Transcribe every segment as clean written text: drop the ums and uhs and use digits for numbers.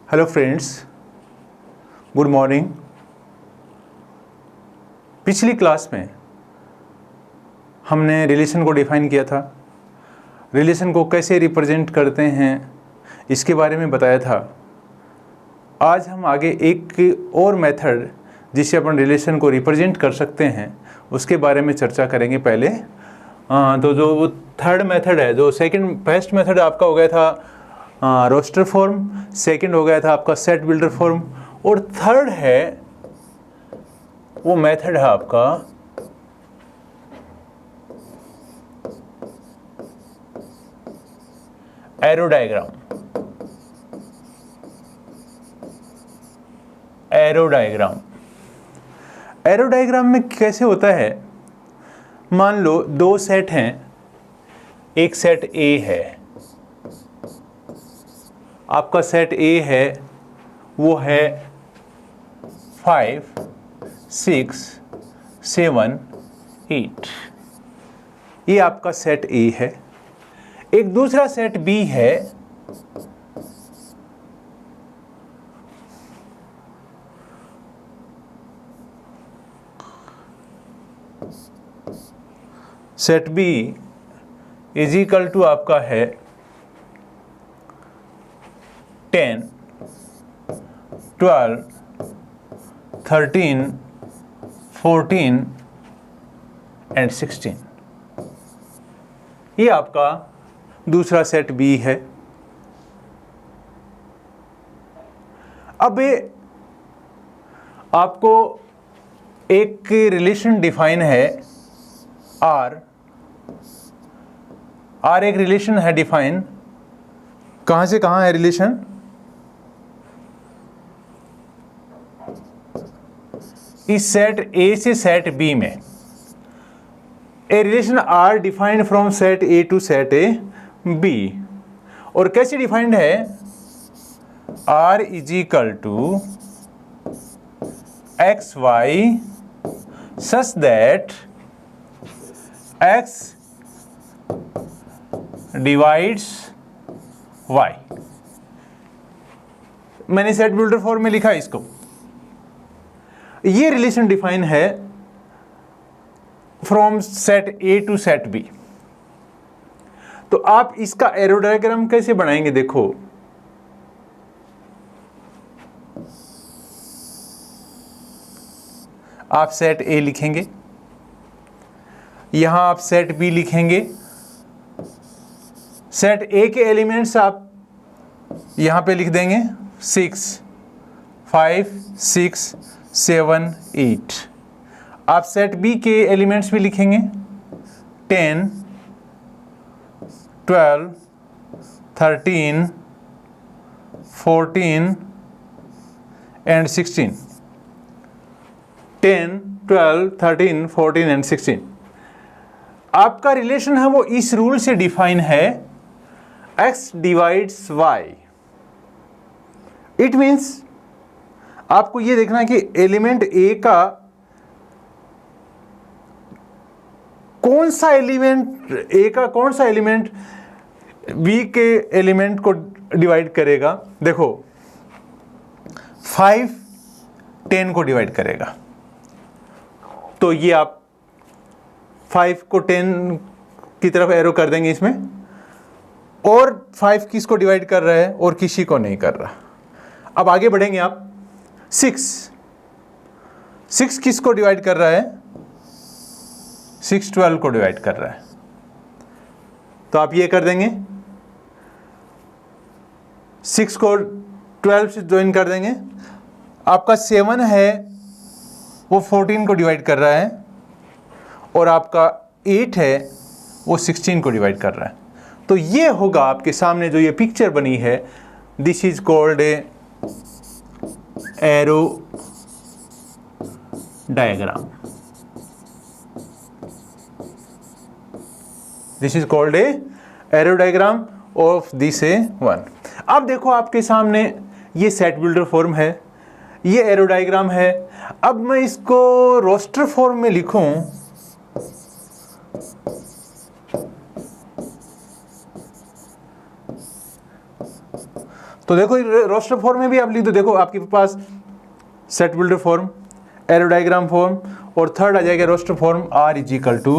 Hello friends, good morning. पिछली class में हमने रिलेशन को डिफाइन किया था, रिलेशन को कैसे रिप्रेजेंट करते हैं इसके बारे में बताया था। आज हम आगे एक और मेथड जिससे अपन रिलेशन को रिप्रेजेंट कर सकते हैं उसके बारे में चर्चा करेंगे। पहले तो जो थर्ड मेथड है, जो फर्स्ट मेथड आपका हो गया था रोस्टर फॉर्म, सेकंड हो गया था आपका सेट बिल्डर फॉर्म, और थर्ड है वो मेथड है आपका एरो डायग्राम। एरो डायग्राम में कैसे होता है, मान लो दो सेट हैं, एक सेट ए है, आपका सेट ए है वो है 5, 6, 7, 8, ये आपका सेट ए है। एक दूसरा सेट बी है, set B is equal to आपका है 10, 12, 13, 14 एंड 16। ये आपका दूसरा सेट बी है। अब आपको एक रिलेशन डिफाइन है आर एक रिलेशन है डिफाइन। कहां से कहां है रिलेशन? इस सेट ए से सेट बी में a relation R defined from set A to set A B. और कैसे डिफाइंड है? R is equal to x y such that x divides y. मैंने सेट बिल्डर फॉर्म में लिखा है इसको। ये रिलेशन डिफाइन है from set A to set B. तो आप इसका एरो डायग्राम कैसे बनाएंगे? देखो, आप सेट ए लिखेंगे, यहां आप सेट बी लिखेंगे। सेट ए के एलिमेंट्स आप यहां पे लिख देंगे 6, 5, 6, 7, 8। आप सेट बी के एलिमेंट्स भी लिखेंगे 10, 12, 13, 14 एंड 16। 10, 12, 13, 14 एंड 16। आपका रिलेशन है वो इस रूल से डिफाइन है, x divides y। It means आपको ये देखना है कि एलिमेंट a का कौन सा एलिमेंट b के एलिमेंट को डिवाइड करेगा। देखो, 5 10 को डिवाइड करेगा, तो ये आप 5 को 10 की तरफ एरो कर देंगे इसमें, और 5 किसको डिवाइड कर रहा है और किसी को नहीं कर रहा। अब आगे बढ़ेंगे आप। 6 किसको डिवाइड कर रहा है? 6 12 को डिवाइड कर रहा है, तो आप ये कर देंगे, 6 को 12 से ज्वाइन कर देंगे। आपका 7 है वो 14 को डिवाइड कर रहा है, और आपका 8 है वो 16 को डिवाइड कर रहा है। तो ये होगा आपके सामने जो ये पिक्चर बनी है, this is called arrow diagram. This is called arrow diagram of this one. अब देखो आपके सामने ये सेट बिल्डर फॉर्म है, ये एरो डायग्राम है। अब मैं इसको रोस्टर फॉर्म में लिखूं तो देखो रोस्टर फॉर्म में भी आप लिख दो, देखो आपके पास set builder form, arrow diagram form, और थर्ड आ जाएगा roster form R is equal to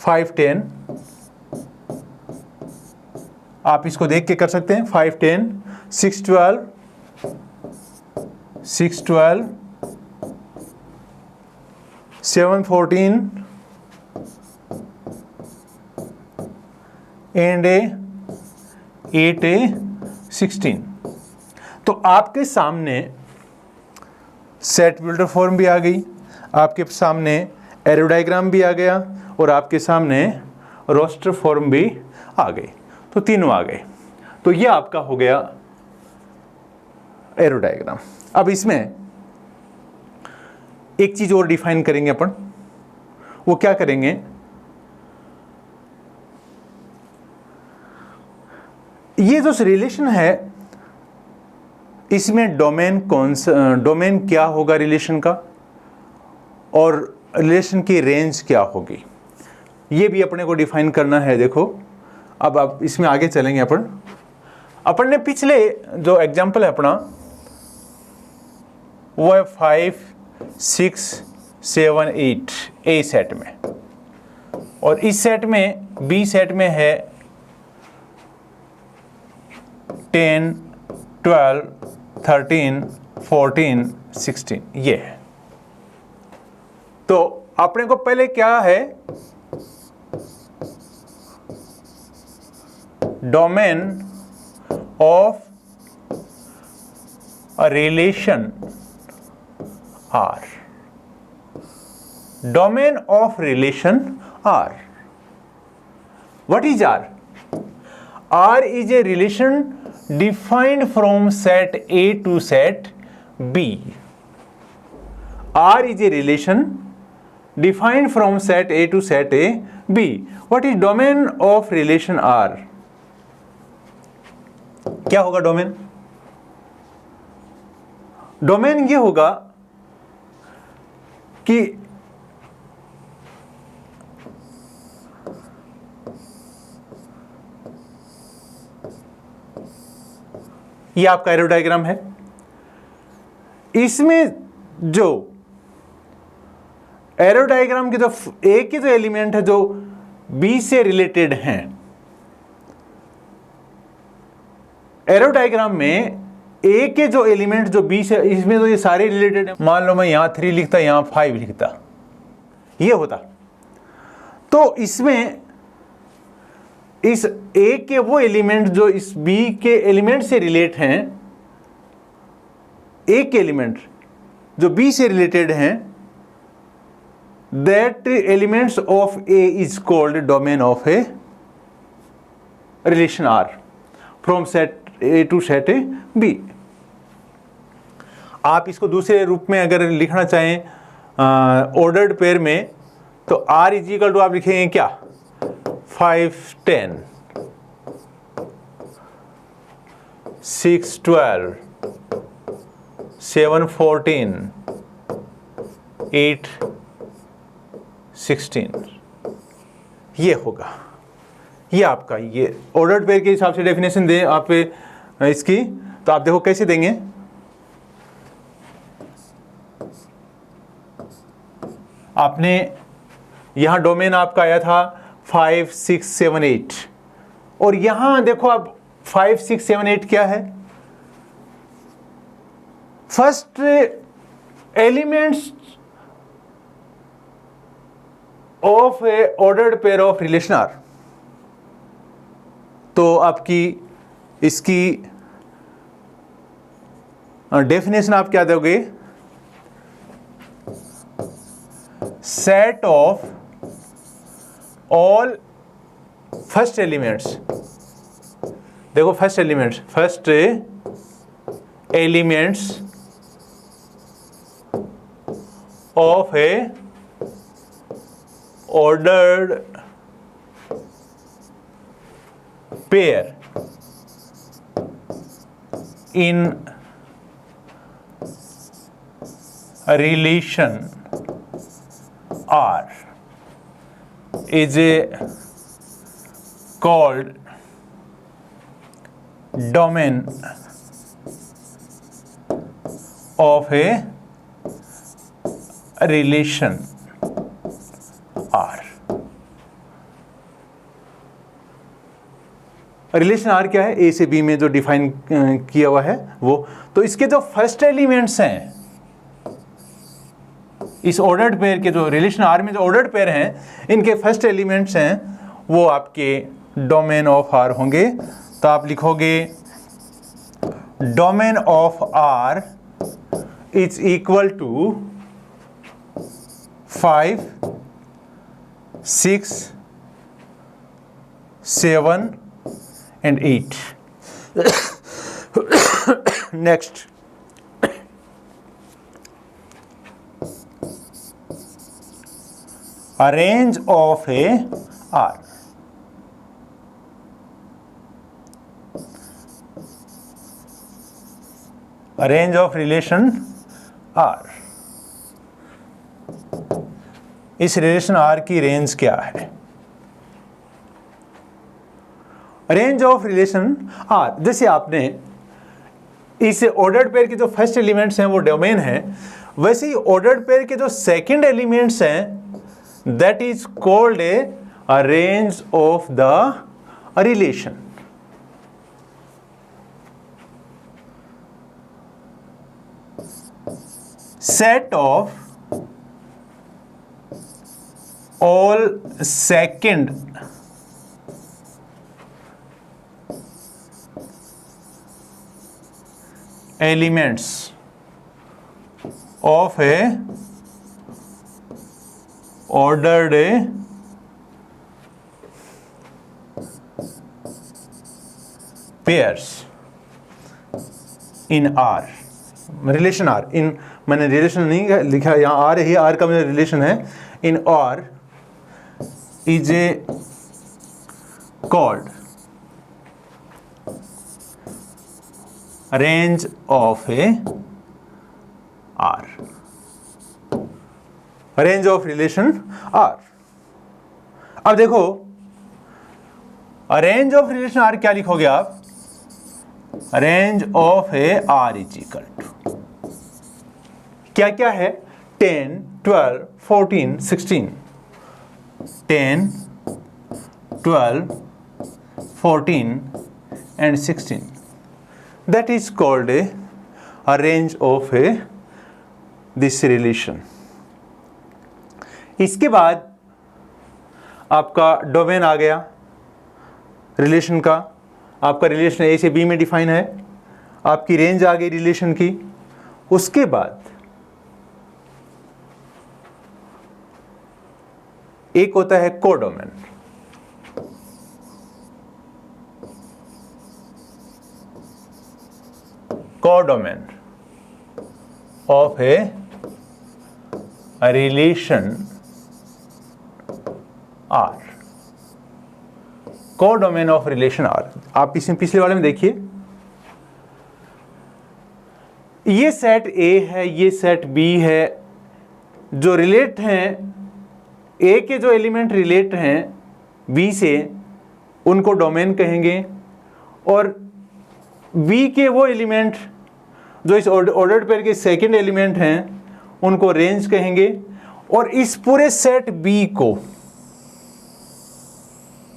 5 10। आप इसको देख के कर सकते हैं, 5 10 6 12 6 12 7 14 एंड 8 16। तो आपके सामने सेट बिल्डर फॉर्म भी आ गई, आपके सामने एरोडायग्राम भी आ गया, और आपके सामने रोस्टर फॉर्म भी आ गई। तो तीनों आ गए। तो ये आपका हो गया एरोडायग्राम। अब इसमें एक चीज और डिफाइन करेंगे अपन, वो क्या करेंगे, ये जो रिलेशन है इसमें डोमेन क्या होगा रिलेशन का, और रिलेशन की रेंज क्या होगी, ये भी अपने को डिफाइन करना है। देखो अब आप इसमें आगे चलेंगे। अपन ने पिछले जो एग्जांपल है अपना वो है 5 6 7 8 ए सेट में, और इस सेट में बी सेट में है 10 12 13 14 16 ये है। तो अपने को पहले क्या है, domain of a relation R. Domain of relation R. What is R? R is a relation defined from set A to set B. R is a relation defined from set A to set A B. What is domain of relation R? क्या होगा domain? Domain ये होगा कि ये आपका एरोडायग्राम है, इसमें जो एरोडायग्राम के जो ए के जो एलिमेंट है जो बी से रिलेटेड हैं, एरोडायग्राम में ए के जो एलिमेंट जो बी से, इसमें तो ये सारे रिलेटेड है। मान लो मैं यहां 3 लिखता, यहां 5 लिखता, ये होता। तो इसमें इस ए के वो एलिमेंट जो इस बी के एलिमेंट से रिलेट हैं, ए के एलिमेंट जो बी से रिलेटेड हैं, that elements of A is called domain of a relation R from set A to set A B. आप इसको दूसरे रूप में अगर लिखना चाहें ऑर्डर्ड पेयर में, तो आर इज इक्वल टू आप लिखेंगे क्या, 5 10 6 12 7 14 8 16 ये होगा। ये आपका ये ऑर्डर्ड पेयर के हिसाब से डेफिनेशन दें आप इसकी, तो आप देखो कैसे देंगे। आपने यहां डोमेन आपका आया था 5 6 7 8, और यहां देखो आप 5 6 7 8 क्या है, first elements of a ordered pair of relation R. तो आपकी इसकी डेफिनेशन आप क्या दोगे, set of all first elements, देखो first elements of a ordered pair in a relation R is called domain of a relation R. Relation R क्या है? ए से बी में जो डिफाइन किया हुआ है वो। तो इसके जो फर्स्ट एलिमेंट्स हैं, इस ऑर्डर्ड पेयर के, जो रिलेशन आर में जो ऑर्डर्ड पेयर हैं, इनके फर्स्ट एलिमेंट्स हैं वो आपके डोमेन ऑफ आर होंगे। तो आप लिखोगे domain of R is equal to 5, 6, 7 and 8. Next, a range of a R. A range of relation R. इस रिलेशन R की रेंज क्या है? रेंज ऑफ रिलेशन आर, जैसे आपने इस ऑर्डर्ड पेयर के जो फर्स्ट एलिमेंट्स हैं वो डोमेन है, वैसे ही ऑर्डर्ड पेयर के जो सेकंड एलिमेंट्स हैं that is called A range of the relation. Set of all second elements of a ordered pairs in R, relation R इन, मैंने रिलेशन नहीं लिखा यहाँ, R है, R का मेरा रिलेशन है, इन R is a called range of a R, range of relation R। अब देखो रेंज ऑफ रिलेशन R क्या लिखोगे आप? Range of A R is equal to क्या क्या है? 10, 12, 14, 16, 10, 12, 14 and 16. That is called a range of this relation. इसके बाद आपका डोमेन आ गया रिलेशन का, आपका रिलेशन ए से बी में डिफाइन है, आपकी रेंज आ गई रिलेशन की। उसके बाद एक होता है codomain. Codomain of a relation R, codomain of relation R. आप इसमें पिछले वाले में देखिए, ये सेट ए है, ये सेट बी है, जो रिलेट हैं, ए के जो एलिमेंट रिलेट हैं बी से उनको डोमेन कहेंगे, और बी के वो एलिमेंट जो इस ऑर्डर्ड पेयर के सेकंड एलिमेंट हैं उनको रेंज कहेंगे। और इस पूरे सेट बी को,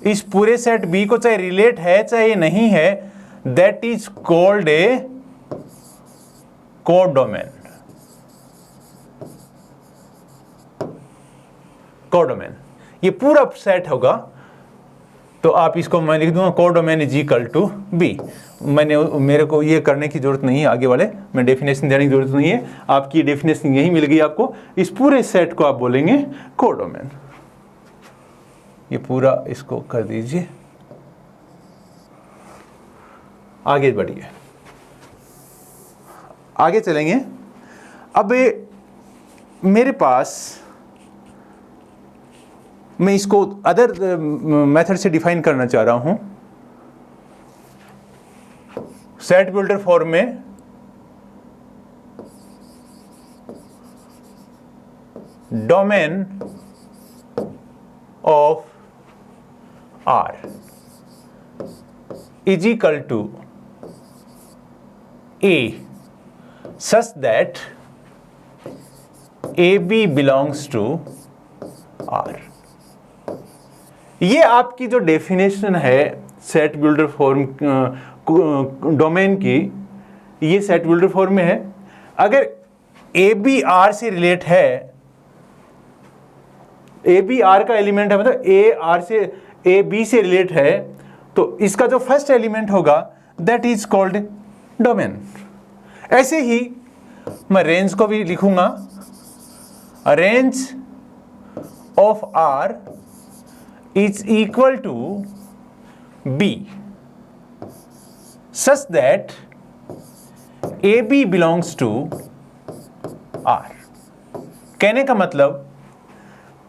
इस पूरे सेट बी को चाहे रिलेट है चाहे नहीं है, that is called A codomain. Codomain ये पूरा सेट होगा, तो आप इसको मैं लिख दूंगा codomain is equal to B. मेरे को ये करने की जरूरत नहीं है, आगे वाले मैं डेफिनेशन देने की जरूरत नहीं है, आपकी डेफिनेशन यही मिल गई आपको। इस पूरे सेट को आप बोलेंगे कोडोमेन। ये पूरा इसको कर दीजिए, आगे बढ़िए, आगे चलेंगे। अब मेरे पास, मैं इसको अदर मेथड से डिफाइन करना चाह रहा हूं। सेट बिल्डर फॉर्म में domain of R is equal to A such that AB belongs to R। ये आपकी जो डेफिनेशन है सेट बिल्डर फॉर्म डोमेन की, ये सेट बिल्डर फॉर्म में है। अगर AB R से रिलेट है, AB R का एलिमेंट है, मतलब A R से AB से रिलेट है, तो इसका जो फर्स्ट एलिमेंट होगा दैट इज कॉल्ड डोमेन। ऐसे ही मैं रेंज को भी लिखूंगा, range of R is equal to B such that AB belongs to R। कहने का मतलब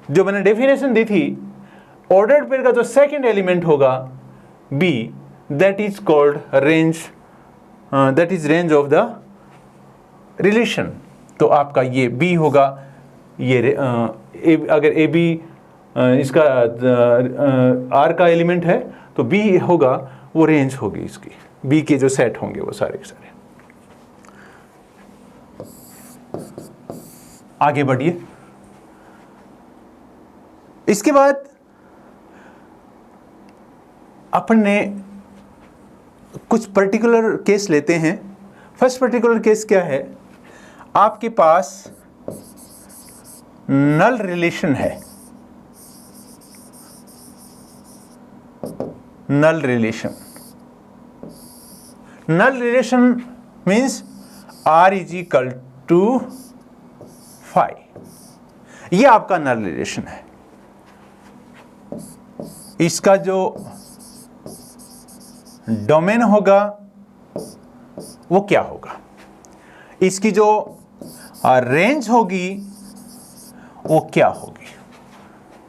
जो मैंने डेफिनेशन दी थी, ऑर्डर्ड पेयर का जो सेकंड एलिमेंट होगा B, that is called range, that is range of the relation. तो आपका ये B होगा, ये अगर AB इसका R का एलिमेंट है तो B होगा, वो रेंज होगी इसकी, B के जो सेट होंगे वो सारे के सारे। आगे बढ़िए। इसके बाद अपन ने कुछ पर्टिकुलर केस लेते हैं। फर्स्ट पर्टिकुलर केस क्या है, आपके पास नल रिलेशन है, null relation. Null relation means R is equal to 5, ये आपका नल रिलेशन है। इसका जो डोमेन होगा वो क्या होगा, इसकी जो रेंज होगी वो क्या होगी,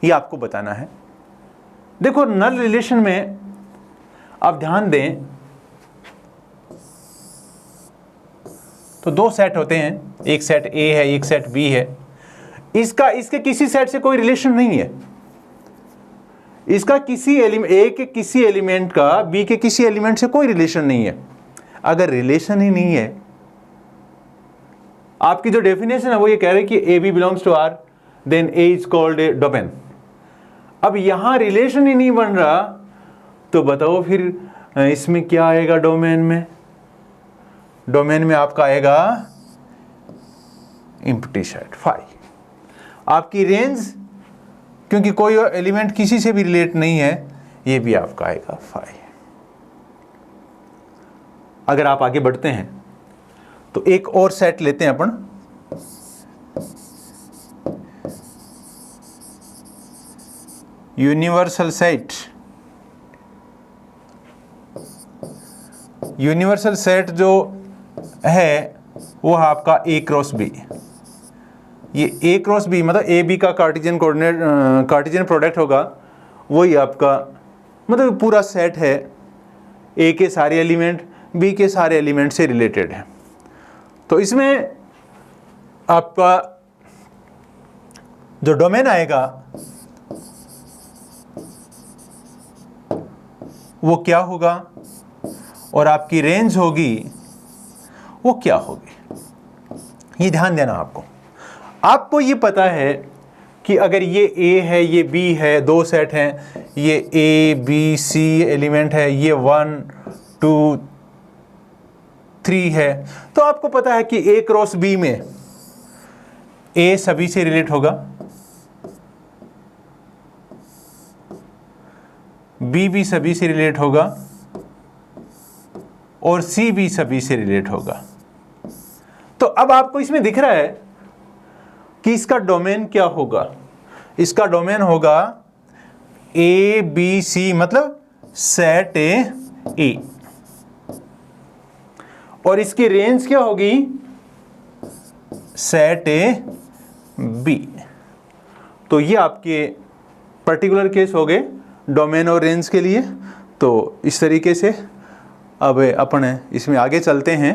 ये आपको बताना है। देखो नल रिलेशन में आप ध्यान दें तो दो सेट होते हैं, एक सेट A है, एक सेट B है। इसके किसी सेट से कोई रिलेशन नहीं है। इसका किसी एलिमेंट, A के किसी एलिमेंट का B के किसी एलिमेंट से कोई रिलेशन नहीं है। अगर रिलेशन ही नहीं है, आपकी जो डेफिनेशन है वो ये कह रही है कि AB belongs to R, then A is called a domain. अब यहां रिलेशन ही नहीं बन रहा, तो बताओ फिर इसमें क्या आएगा डोमेन में? डोमेन में आपका आएगा एम्प्टी सेट 5। आपकी रेंज, क्योंकि कोई एलिमेंट किसी से भी रिलेट नहीं है, ये भी आपका आएगा 5। अगर आप आगे बढ़ते हैं तो एक और सेट लेते हैं अपन, यूनिवर्सल सेट। यूनिवर्सल सेट जो है वो आपका A क्रॉस B। ये A क्रॉस B मतलब A B का कार्टेशियन कोऑर्डिनेट, कार्टेशियन प्रोडक्ट होगा, वही आपका मतलब पूरा सेट है। A के सारे एलिमेंट B के सारे एलिमेंट से रिलेटेड है। तो इसमें आपका जो डोमेन आएगा वो क्या होगा, और आपकी रेंज होगी वो क्या होगी, ये ध्यान देना आपको। आपको ये पता है कि अगर ये A है, ये B है, दो सेट हैं, ये A B C एलिमेंट है, ये 1 2 3 है, तो आपको पता है कि A क्रॉस B में A सभी से रिलेट होगा, B भी सभी से रिलेट होगा, और C भी सभी से रिलेट होगा। तो अब आपको इसमें दिख रहा है कि इसका डोमेन क्या होगा। इसका डोमेन होगा A B C, मतलब सेट A, और इसकी रेंज क्या होगी, सेट B। तो ये आपके पर्टिकुलर केस हो गए डोमेन और रेंज के लिए। तो इस तरीके से अब अपन इसमें आगे चलते हैं।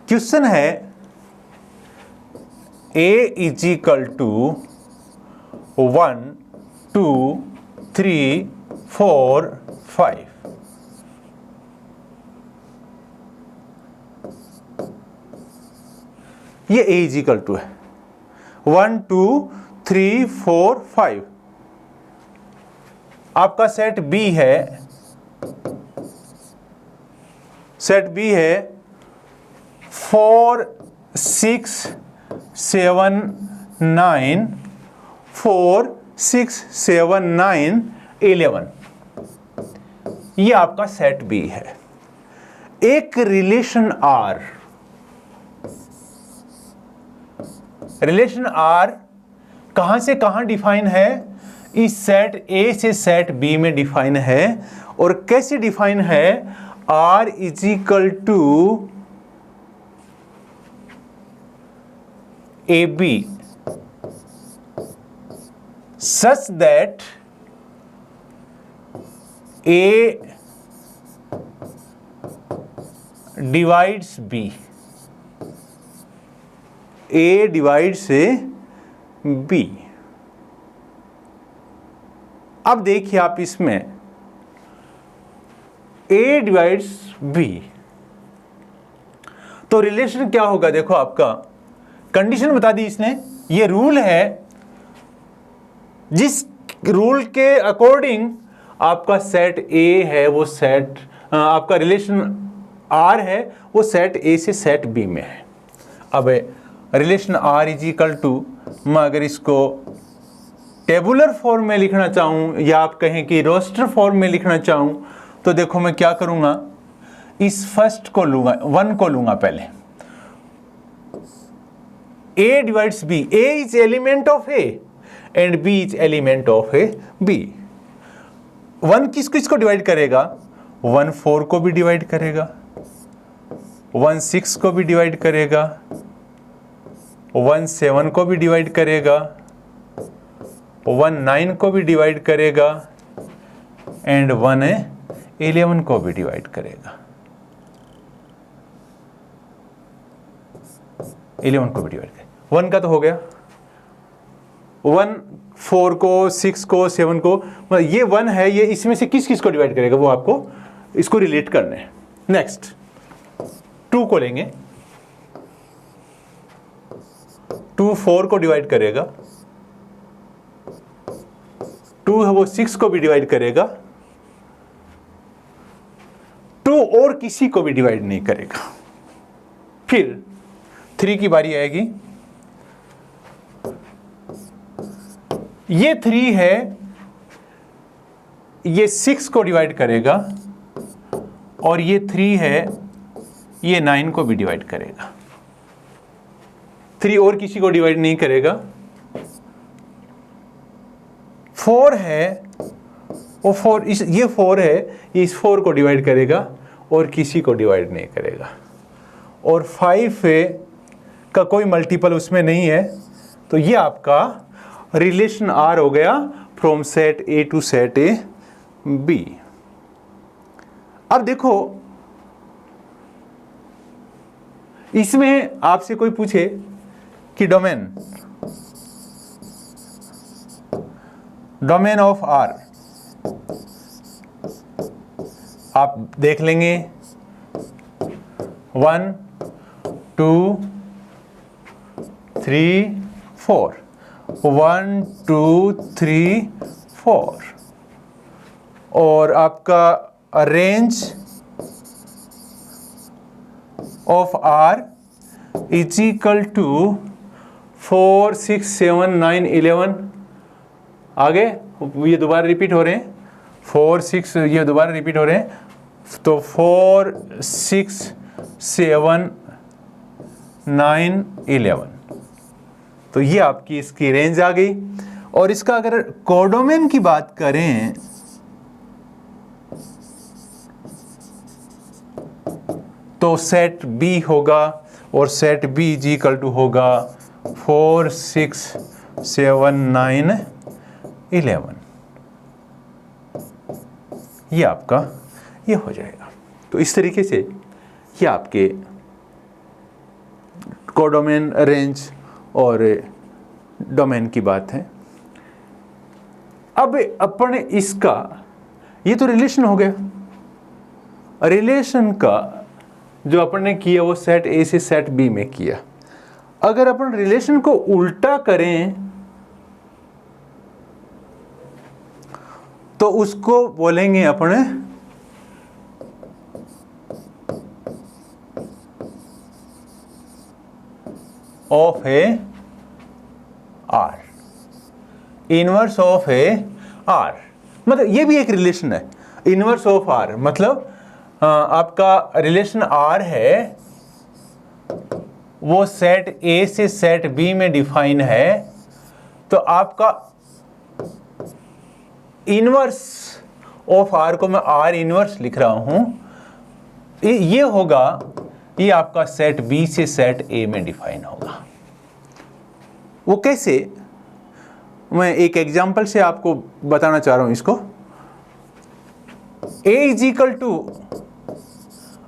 क्वेश्चन है A इज इक्वल टू 1 2 3 4 5। ये A इज इक्वल टू है 1 2 3 4 5। आपका सेट B है, सेट B है 4 6 7 9 4 6 7 9 11। ये आपका सेट B है। एक रिलेशन R, रिलेशन R कहां से कहां डिफाइन है? इस सेट A से सेट B में डिफाइन है। और कैसे डिफाइन है? R is equal to AB such that A divides B, A divides B। अब देखिए आप इसमें A divides B, तो रिलेशन क्या होगा? देखो आपका कंडीशन बता दी इसने, ये रूल है, जिस रूल के अकॉर्डिंग आपका सेट A है वो सेट आपका रिलेशन R है वो सेट A से सेट B में है। अब relation R is equal to, मैं अगर इसको टेबुलर फॉर्म में लिखना चाहूं या आप कहें कि रोस्टर फॉर्म में लिखना चाहूं, तो देखो मैं क्या करूंगा, इस फर्स्ट को लूंगा, 1 को लूंगा पहले। A divides B, A is element of A and B is element of B। 1 किस किस को डिवाइड करेगा? 1 4 को भी डिवाइड करेगा, 1 6 को भी डिवाइड करेगा, 1 7 को भी डिवाइड करेगा, 1 9 को भी डिवाइड करेगा एंड 1 11 को भी डिवाइड करेगा, 11 को भी डिवाइड करेगा। 1 का तो हो गया, 1 4 को 6 को 7 को, मतलब ये 1 है, ये इसमें से किस किस को डिवाइड करेगा वो आपको इसको रिलेट करना है। नेक्स्ट 2 को लेंगे, 2 4 को डिवाइड करेगा, 2 है वो 6 को भी डिवाइड करेगा, 2 और किसी को भी डिवाइड नहीं करेगा। फिर 3 की बारी आएगी, ये 3 है, ये 6 को डिवाइड करेगा और ये 3 है, ये 9 को भी डिवाइड करेगा। 3 और किसी को डिवाइड नहीं करेगा। 4 है वो 4 ये 4 है, ये इस 4 को डिवाइड करेगा और किसी को डिवाइड नहीं करेगा। और 5 है का कोई मल्टीपल उसमें नहीं है, तो ये आपका रिलेशन R हो गया from set A to set B। अब देखो इसमें आपसे कोई पूछे कि डोमेन ऑफ R, आप देख लेंगे 1 2 3 4, 1 2 3 4, और आपका range of R is equal to 4 6 7 9 11। आगे ये दोबारा रिपीट हो रहे हैं, 4 6 ये दोबारा रिपीट हो रहे हैं, तो 4 6 7 9 11, तो ये आपकी इसकी रेंज आ गई। और इसका अगर कोडोमेन की बात करें तो सेट B होगा और set B is equal to होगा 4 6 7 9 11। ये आपका ये हो जाएगा। तो इस तरीके से ये आपके कोडोमेन, रेंज और डोमेन की बात है। अब अपन इसका ये तो रिलेशन हो गया। रिलेशन का जो अपन ने किया वो सेट A से सेट B में किया। अगर अपन रिलेशन को उल्टा करें तो उसको बोलेंगे अपने of a R, inverse of a are. मतलब ये भी एक रिलेशन है, इनवर्स ऑफ आर। मतलब आपका रिलेशन आर है, वो सेट ए से सेट बी में डिफाइन है, तो आपका इनवर्स ऑफ आर को मैं आर इनवर्स लिख रहा हूं, ये होगा, ये आपका सेट बी से सेट ए में डिफाइन होगा। वो कैसे, मैं एक एग्जांपल से आपको बताना चाह रहा हूं इसको। A इज इक्वल टू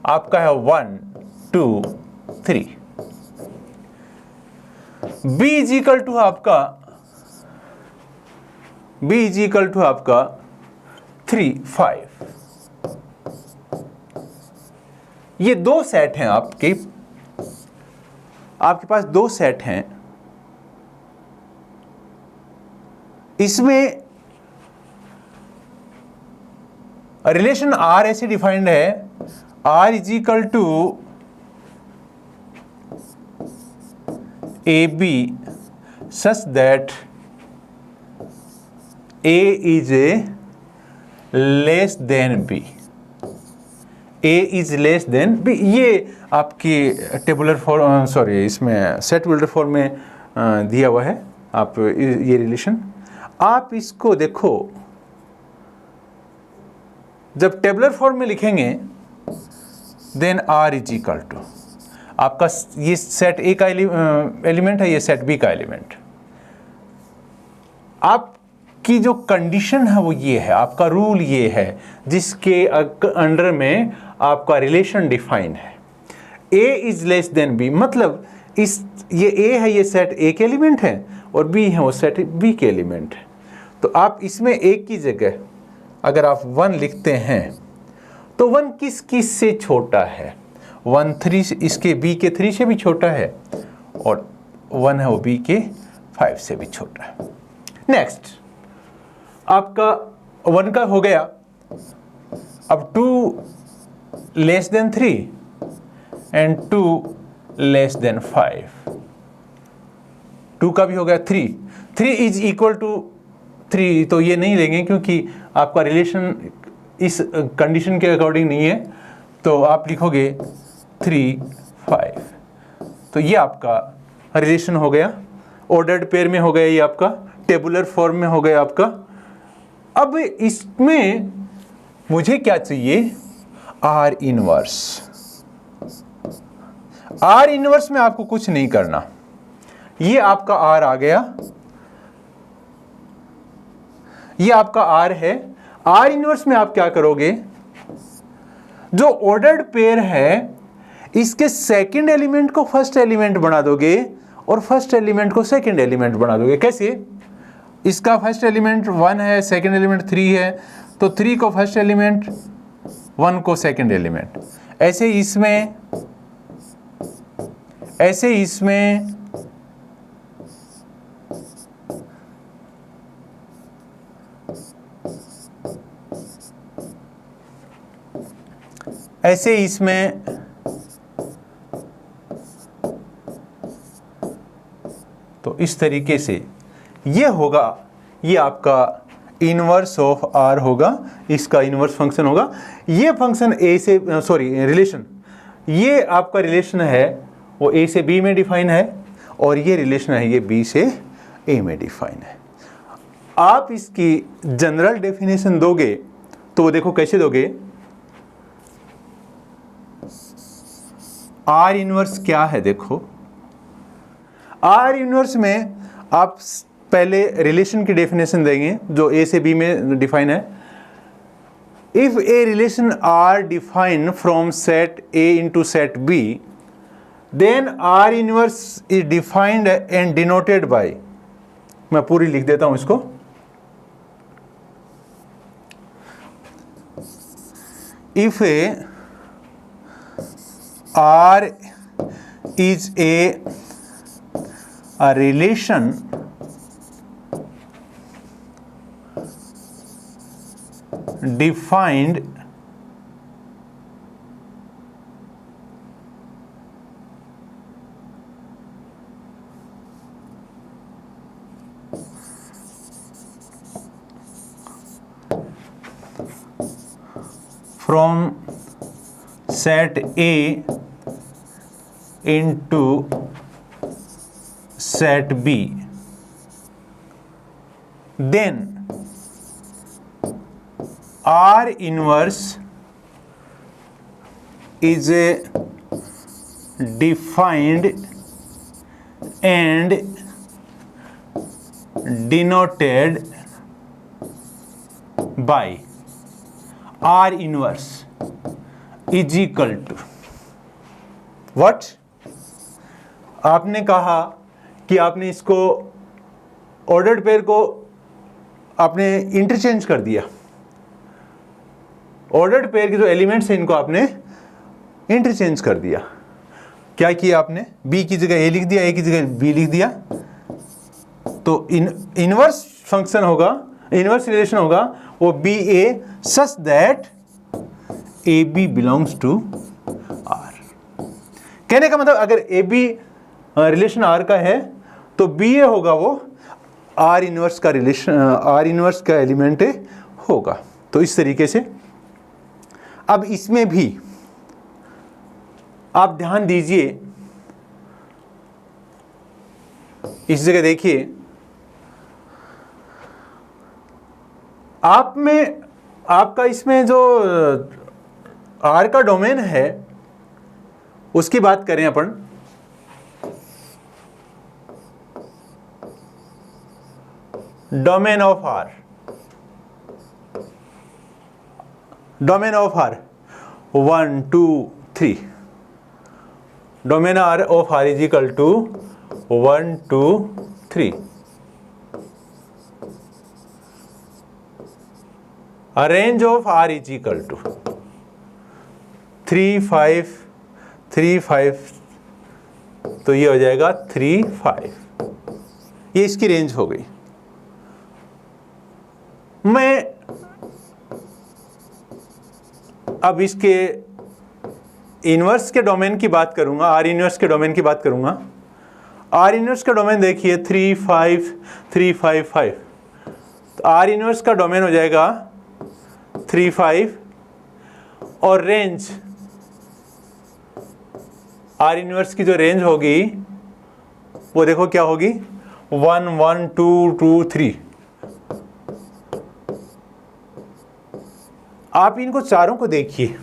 आपका है 1 2 3, B इज इक्वल टू आपका 3 5। ये दो सेट हैं आपके पास दो सेट हैं। इसमें रिलेशन R ऐसे डिफाइंड है, R is equal to AB such that A is less than B, A is less than B। ये आपकी टेबुलर फॉर्म, सॉरी, इसमें सेट बिल्डर फॉर्म में दिया हुआ है आप ये रिलेशन। आप इसको देखो, जब टेबुलर फॉर्म में लिखेंगे then R is equal to आपका ये सेट ए का एलिमेंट है, ये सेट बी का एलिमेंट। आपकी जो कंडीशन है वो ये है, आपका रूल ये है जिसके अंडर में आपका रिलेशन डिफाइन है। A is less than B, मतलब ये A है, ये सेट A के एलिमेंट है, और B है वो सेट B के एलिमेंट है। तो आप इसमें एक की जगह अगर आप 1 लिखते हैं तो 1 किस से छोटा है? 1 3 इसके B के 3 से भी छोटा है, और 1 है वो B के 5 से भी छोटा है। नेक्स्ट आपका 1 का हो गया। अब 2 less than 3 and 2 less than 5, 2 का भी हो गया 3 इज इक्वल टू 3, तो ये नहीं लेंगे क्योंकि आपका रिलेशन इस कंडीशन के अकॉर्डिंग नहीं है, तो आप लिखोगे 3 5। तो ये आपका रिलेशन हो गया, ऑर्डर्ड पेयर में हो गया, ये आपका टेबुलर फॉर्म में हो गया आपका। अब इसमें मुझे क्या चाहिए? Are inverse. आर इनवर्स में आपको कुछ नहीं करना, ये आपका आर आ गया, ये आपका आर है। आर इनवर्स में आप क्या करोगे? जो ऑर्डर्ड पेयर है इसके सेकंड एलिमेंट को फर्स्ट एलिमेंट बना दोगे और फर्स्ट एलिमेंट को सेकंड एलिमेंट बना दोगे। कैसे? इसका फर्स्ट एलिमेंट 1 है, सेकंड एलिमेंट 3 है, तो 3 को फर्स्ट एलिमेंट, 1 को सेकंड एलिमेंट। ऐसे इसमें ऐसे इसमें ऐसे इसमें तो इस तरीके से ये होगा, ये आपका इनवर्स ऑफ आर होगा, इसका इनवर्स फंक्शन होगा। ये फंक्शन ए से रिलेशन, ये आपका रिलेशन है वो ए से बी में डिफाइन है, और ये रिलेशन है ये बी से ए में डिफाइन है। आप इसकी जनरल डेफिनेशन दोगे तो वो देखो कैसे दोगे। आर इनवर्स क्या है? देखो, आर इनवर्स में आप पहले रिलेशन की डेफिनेशन देंगे जो ए से बी में डिफाइन है। If a relation R define from set A into set B, then R inverse is defined and denoted by, मैं पूरी लिख देता हूं इसको। If a R is a a relation defined from set A into set B, then R inverse is defined and denoted by R inverse is equal to what? आपने कहा कि आपने इसको ऑर्डर्ड पेयर को आपने इंटरचेंज कर दिया। Ordered pair के जो एलिमेंट्स हैं इनको आपने इंटरचेंज कर दिया। क्या किया आपने? बी की जगह ए लिख दिया, ए की जगह बी लिख दिया। तो इनवर्स फंक्शन होगा, इनवर्स रिलेशन होगा वो B A such that A B belongs to R. कहने का मतलब अगर ए बी रिलेशन आर का है तो बी ए होगा वो आर इनवर्स का रिलेशन, आर इनवर्स का एलिमेंट होगा। तो इस तरीके से अब इसमें भी आप ध्यान दीजिए, इस जगह देखिए, आप में आपका इसमें जो आर का डोमेन है उसकी बात करें अपन, domain of R, domain of R 1 2 3, domain R of R is equal to 1 2 3। Range of R is equal to 3 5 3 5, तो ये हो जाएगा 3 5, ये इसकी रेंज हो गई। मैं अब इसके इनवर्स के डोमेन की बात करूंगा, आर इनवर्स के डोमेन की बात करूंगा। आर इनवर्स का डोमेन देखिए 3 5 3 5 5, तो आर इनवर्स का डोमेन हो जाएगा 3 5 और रेंज आर इनवर्स की जो रेंज होगी वो देखो क्या होगी 1 1 2 2 3। आप इनको चारों को देखिए,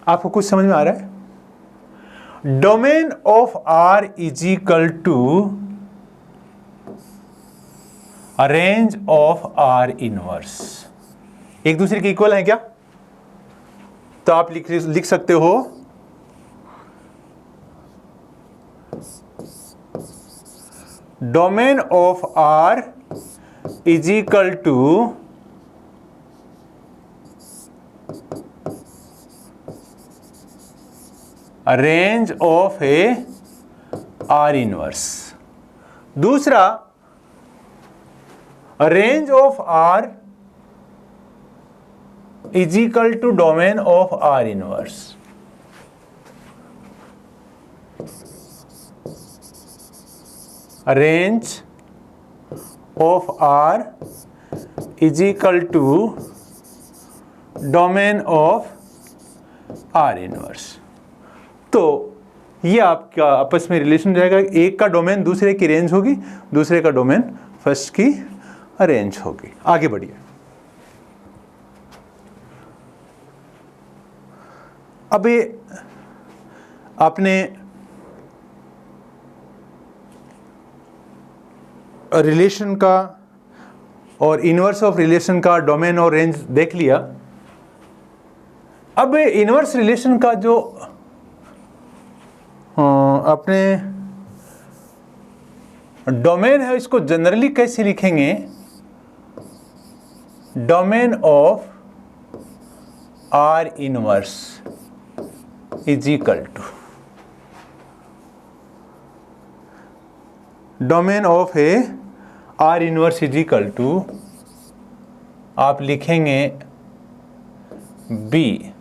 आपको कुछ समझ में आ रहा है? Domain of R is equal to range of R inverse, एक दूसरे के इक्वल है क्या? तो आप लिख सकते हो domain of R is equal to range of a R inverse. दूसरा, range of R is equal to domain of R inverse. Range of R is equal to domain of R inverse. तो ये आपका आपस में relation रहेगा, एक का domain दूसरे की रेंज होगी, दूसरे का डोमेन फर्स्ट की रेंज होगी। आगे बढ़िए। अब ये आपने रिलेशन का और इनवर्स ऑफ रिलेशन का डोमेन और रेंज देख लिया। अब इनवर्स रिलेशन का जो अपने डोमेन है इसको जनरली कैसे लिखेंगे? Domain of R inverse is equal to domain of a R inverse is equal to, आप लिखेंगे b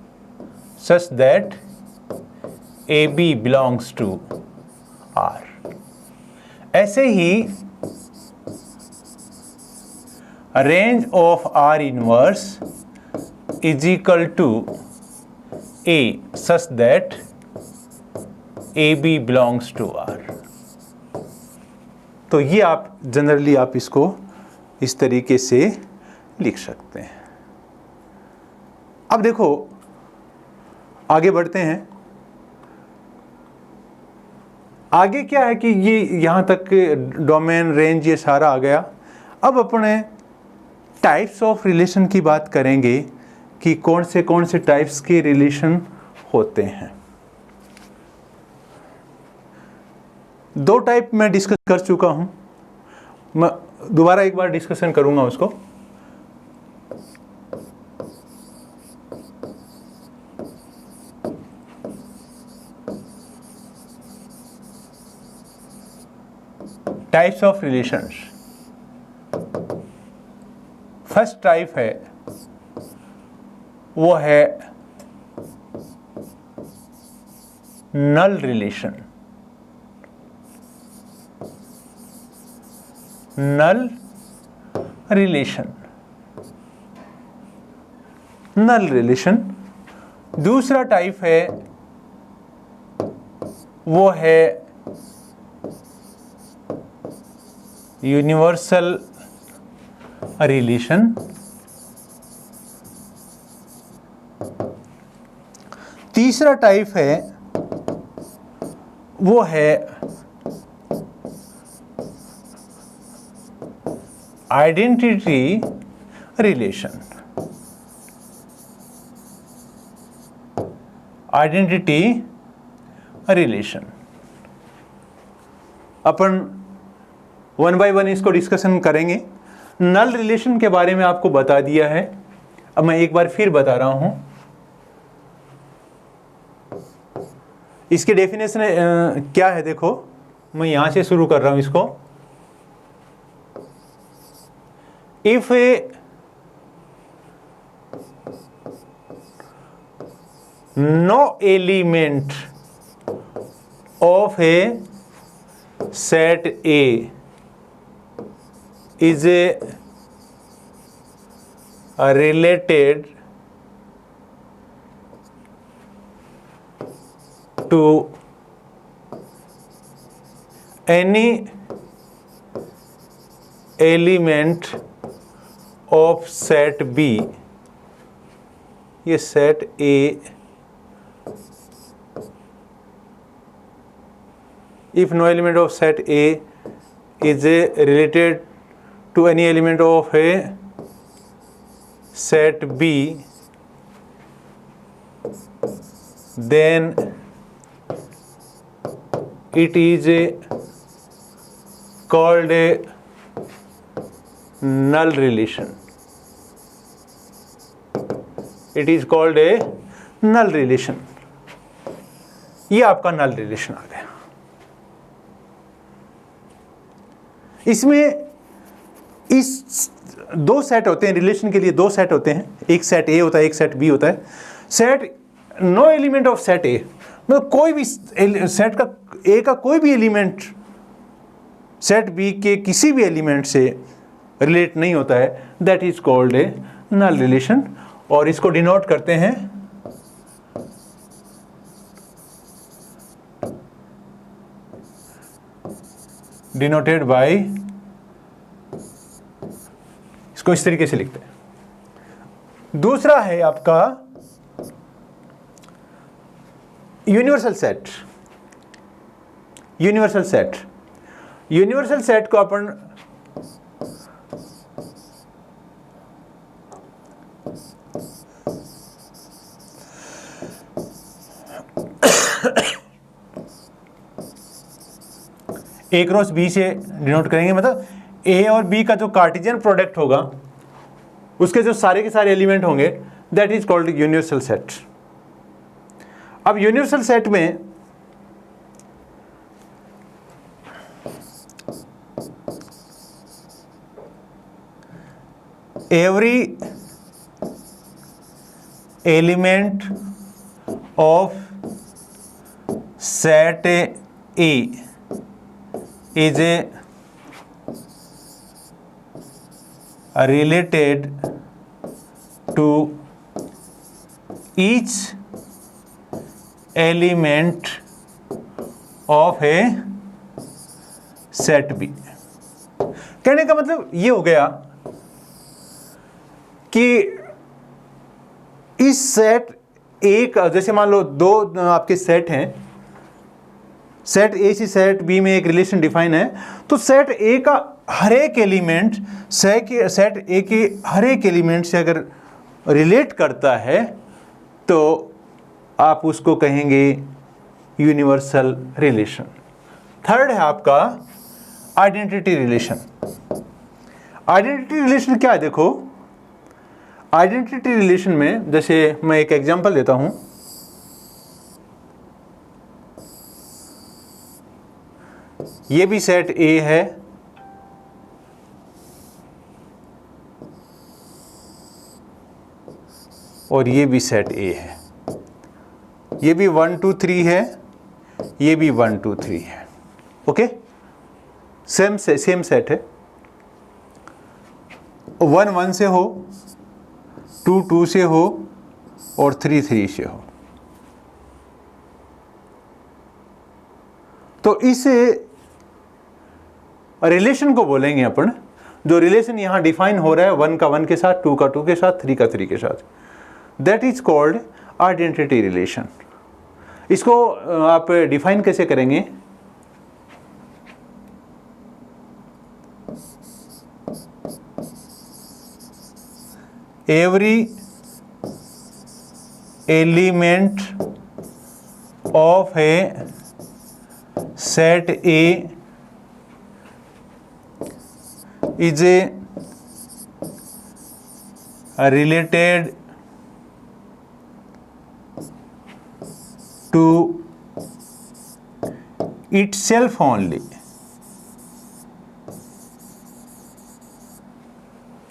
such that A B belongs to R. ऐसे ही range of R inverse is equal to a such that A B belongs to R. तो ये आप generally आप इसको इस तरीके से लिख सकते हैं। अब देखो आगे बढ़ते हैं। आगे क्या है कि ये यहाँ तक डोमेन रेंज ये सारा आ गया। अब अपने टाइप्स ऑफ रिलेशन की बात करेंगे कि कौन से टाइप्स के रिलेशन होते हैं। दो टाइप मैं डिस्कस कर चुका हूं, मैं दोबारा एक बार डिस्कशन करूंगा उसको। Types of relations. First type है वो है null relation. Null relation, null relation. दूसरा टाइप है वो है यूनिवर्सल रिलेशन। तीसरा टाइप है वो है identity relation. Identity relation upon one by one इसको डिस्कशन करेंगे। नल रिलेशन के बारे में आपको बता दिया है, अब मैं एक बार फिर बता रहा हूं। इसके डेफिनेशन क्या है, देखो मैं यहां से शुरू कर रहा हूं इसको। If a no element of a set A is a related to any element of set B, ये set A if no element of set A is a related to any element of a set B, then it is called a null relation. It is called a null relation. ये आपका null relation आ गया। इसमें इस दो set होते हैं, relation के लिए दो सेट होते हैं, एक सेट ए होता है, एक सेट बी होता है। Set no element of set A, मतलब कोई भी सेट का ए का कोई भी एलिमेंट सेट बी के किसी भी एलिमेंट से रिलेट नहीं होता है, that is called a null relation. और इसको डिनोट करते हैं डिनोटेड बाय, इसको इस तरीके से लिखते हैं। दूसरा है आपका universal set. Universal set, universal set को अपन ए क्रॉस बी से डिनोट करेंगे, मतलब ए और बी का जो कार्टेशियन प्रोडक्ट होगा उसके जो सारे के सारे एलिमेंट होंगे, that is called universal set. अब यूनिवर्सल सेट में every element of set A is related to each element of a set B। कहने का मतलब ये हो गया कि इस सेट ए का, जैसे मान लो दो आपके सेट हैं, सेट ए से सेट बी में एक रिलेशन डिफाइन है, तो सेट ए का हर एक एलिमेंट सेट ए के हर एक एलिमेंट से अगर रिलेट करता है तो आप उसको कहेंगे यूनिवर्सल रिलेशन। थर्ड है आपका आइडेंटिटी रिलेशन। आइडेंटिटी रिलेशन क्या है? देखो, आइडेंटिटी रिलेशन में जैसे मैं एक एग्जांपल देता हूं, ये भी सेट ए है और ये भी सेट ए है, ये भी 1 2 3 है, ये भी 1 2 3 है। ओके, सेम सेट है। 1 1 से हो, 2 2 से हो और 3 3 से हो। तो इस रिलेशन को बोलेंगे अपन, जो रिलेशन यहां डिफाइन हो रहा है 1 का 1 के साथ, 2 का 2 के साथ, 3 का 3 के साथ, that is called identity relation. इसको आप डिफाइन कैसे करेंगे? every element of a set A is related to itself only।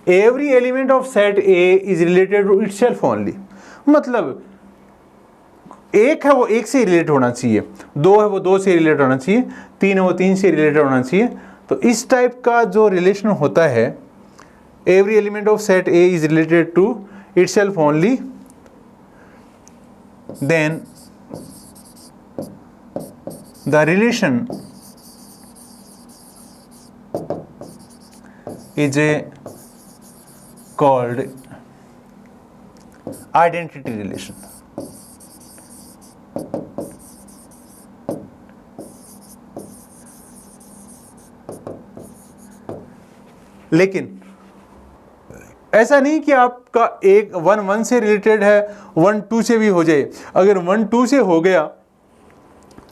Every element of set A is related to itself only। मतलब एक है वो एक से रिलेट होना चाहिए, 2 है वो 2 से रिलेट होना चाहिए, 3 है वो 3 से रिलेट होना चाहिए। तो इस टाइप का जो रिलेशन होता है, every element of set A is related to itself only, then the relation is called identity relation। लेकिन ऐसा नहीं कि आपका एक 1 1 से रिलेटेड है, 1 2 से भी हो जाए। अगर 1 2 से हो गया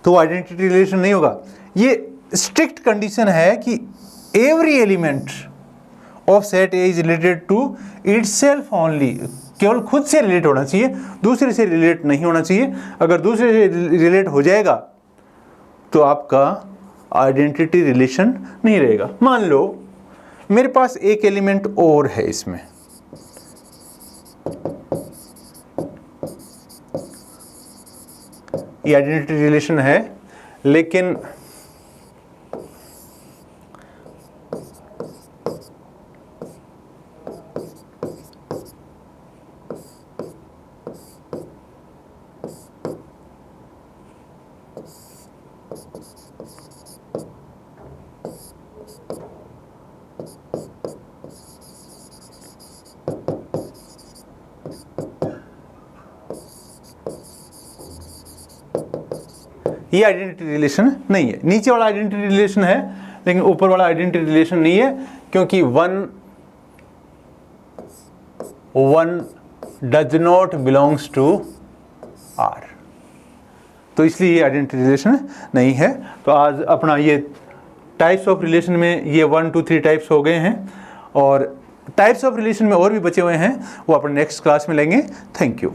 तो आइडेंटिटी रिलेशन नहीं होगा। ये स्ट्रिक्ट कंडीशन है कि every element of set A is related to itself only. केवल खुद से रिलेट होना चाहिए, दूसरे से रिलेट नहीं होना चाहिए। अगर दूसरे से रिलेट हो जाएगा तो आपका आइडेंटिटी रिलेशन नहीं रहेगा। मान लो मेरे पास एक एलिमेंट और है, इसमें ये आइडेंटिटी रिलेशन है, लेकिन ये आइडेंटिटी रिलेशन नहीं है। नीचे वाला आइडेंटिटी रिलेशन है लेकिन ऊपर वाला आइडेंटिटी रिलेशन नहीं है, क्योंकि 1 does not belongs to R, तो इसलिए ये आइडेंटिटी रिलेशन नहीं है। तो आज अपना ये टाइप्स ऑफ रिलेशन में ये 1 2 3 टाइप्स हो गए हैं, और टाइप्स ऑफ रिलेशन में और भी बचे हुए हैं, वो अपन नेक्स्ट क्लास में लेंगे। Thank you.